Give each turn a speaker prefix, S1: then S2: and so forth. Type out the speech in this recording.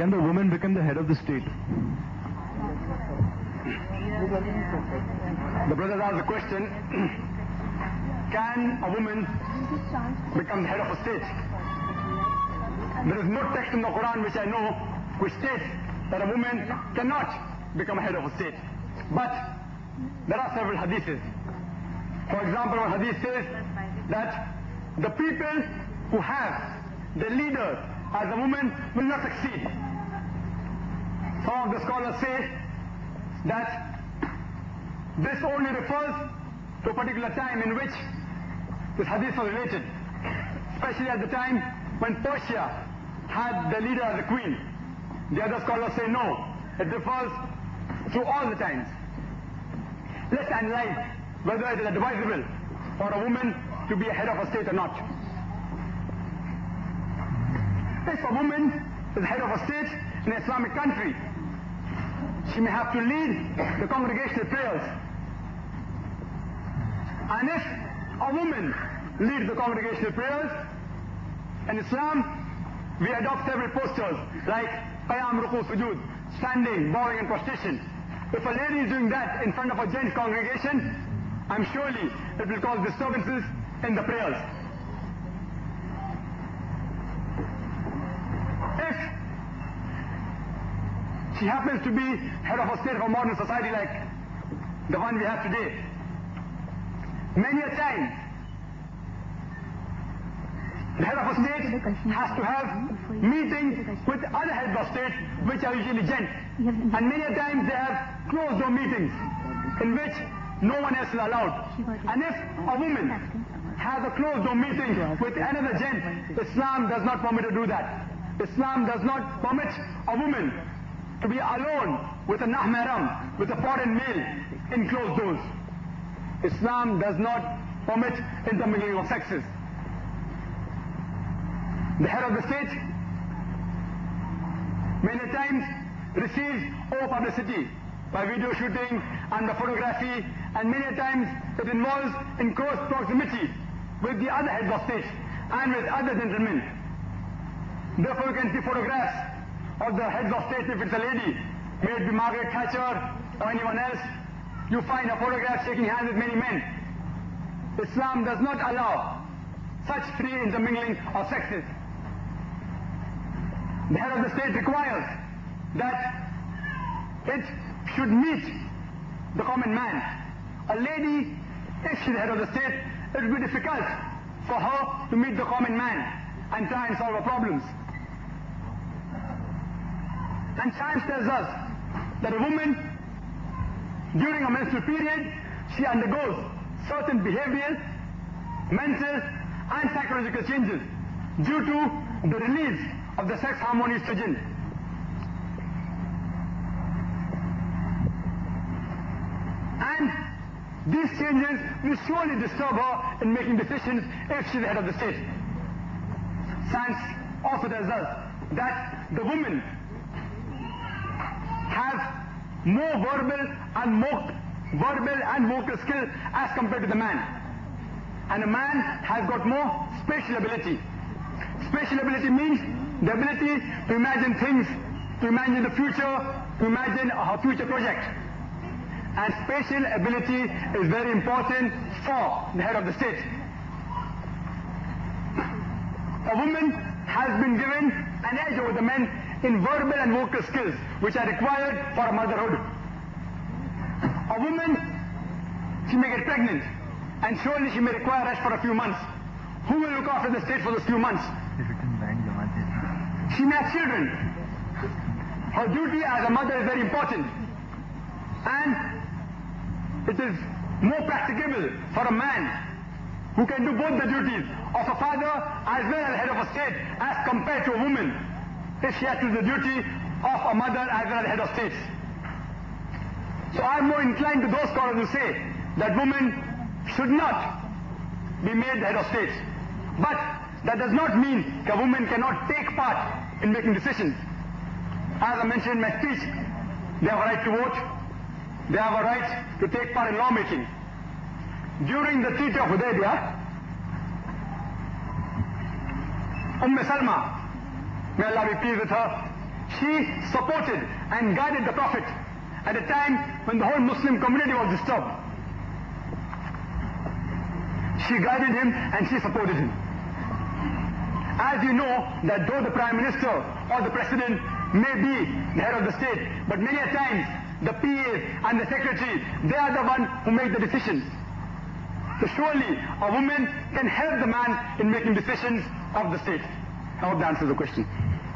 S1: Can the woman become the head of the state?
S2: The brother asked a question, can a woman become the head of a state? There is no text in the Quran which I know which states that a woman cannot become a head of a state. But there are several hadiths. For example, one hadith says that the people who have the leader as a woman will not succeed. Some of the scholars say that this only refers to a particular time in which this hadith was related, especially at the time when Persia had the leader as a queen. The other scholars say no, it refers to all the times. Let's analyze whether it is advisable for a woman to be a head of a state or not. If a woman is head of a state in an Islamic country, she may have to lead the congregational prayers. And if a woman leads the congregational prayers, in Islam, we adopt several postures like Qiyam, Ruku, Sujood, standing, bowing and prostration. If a lady is doing that in front of a gents congregation, I'm surely it will cause disturbances in the prayers. If she happens to be head of a state of a modern society like the one we have today, many a time the head of a state has to have meetings with other heads of state which are usually gents. And many a times they have closed door meetings in which no one else is allowed. And if a woman has a closed door meeting with another gent, Islam does not permit her to do that. Islam does not permit a woman to be alone with a mahram, with a foreign male in closed doors. Islam does not permit intermingling of sexes. The head of the state many times receives over publicity by video shooting and by photography, and many times it involves in close proximity with the other heads of state and with other gentlemen. Therefore you can see photographs of the heads of state. If it's a lady, may it be Margaret Thatcher or anyone else, you find a photograph shaking hands with many men. Islam does not allow such free intermingling of sexes. The head of the state requires that it should meet the common man. A lady, if she's the head of the state, it will be difficult for her to meet the common man and try and solve her problems. And science tells us that a woman, during a menstrual period, she undergoes certain behavioral, mental and psychological changes due to the release of the sex hormone estrogen. And these changes will surely disturb her in making decisions if she's the head of the state. Science also tells us that the woman has more verbal and vocal skill as compared to the man. And a man has got more spatial ability. Spatial ability means the ability to imagine things, to imagine the future, to imagine a future project. And spatial ability is very important for the head of the state. A woman has been given an edge over the men in verbal and vocal skills which are required for a motherhood. A woman, she may get pregnant and surely she may require rest for a few months. Who will look after the state for those few months? She may have children. Her duty as a mother is very important. And it is more practicable for a man who can do both the duties of a father as well as head of a state as compared to a woman if she has to do the duty of a mother as well as head of state. So I am more inclined to those scholars who say that women should not be made the head of state. But that does not mean that a woman cannot take part in making decisions. As I mentioned in my speech, they have a right to vote, they have a right to take part in lawmaking. During the Treaty of Hudaybiyah, Salma, may Allah be pleased with her, She supported and guided the Prophet at a time when the whole Muslim community was disturbed. She guided him and she supported him. As you know, that though the Prime Minister or the President may be the head of the state, but many a times the PAs and the Secretary, they are the one who make the decisions. So surely a woman can help the man in making decisions of the state. I hope that answers the question.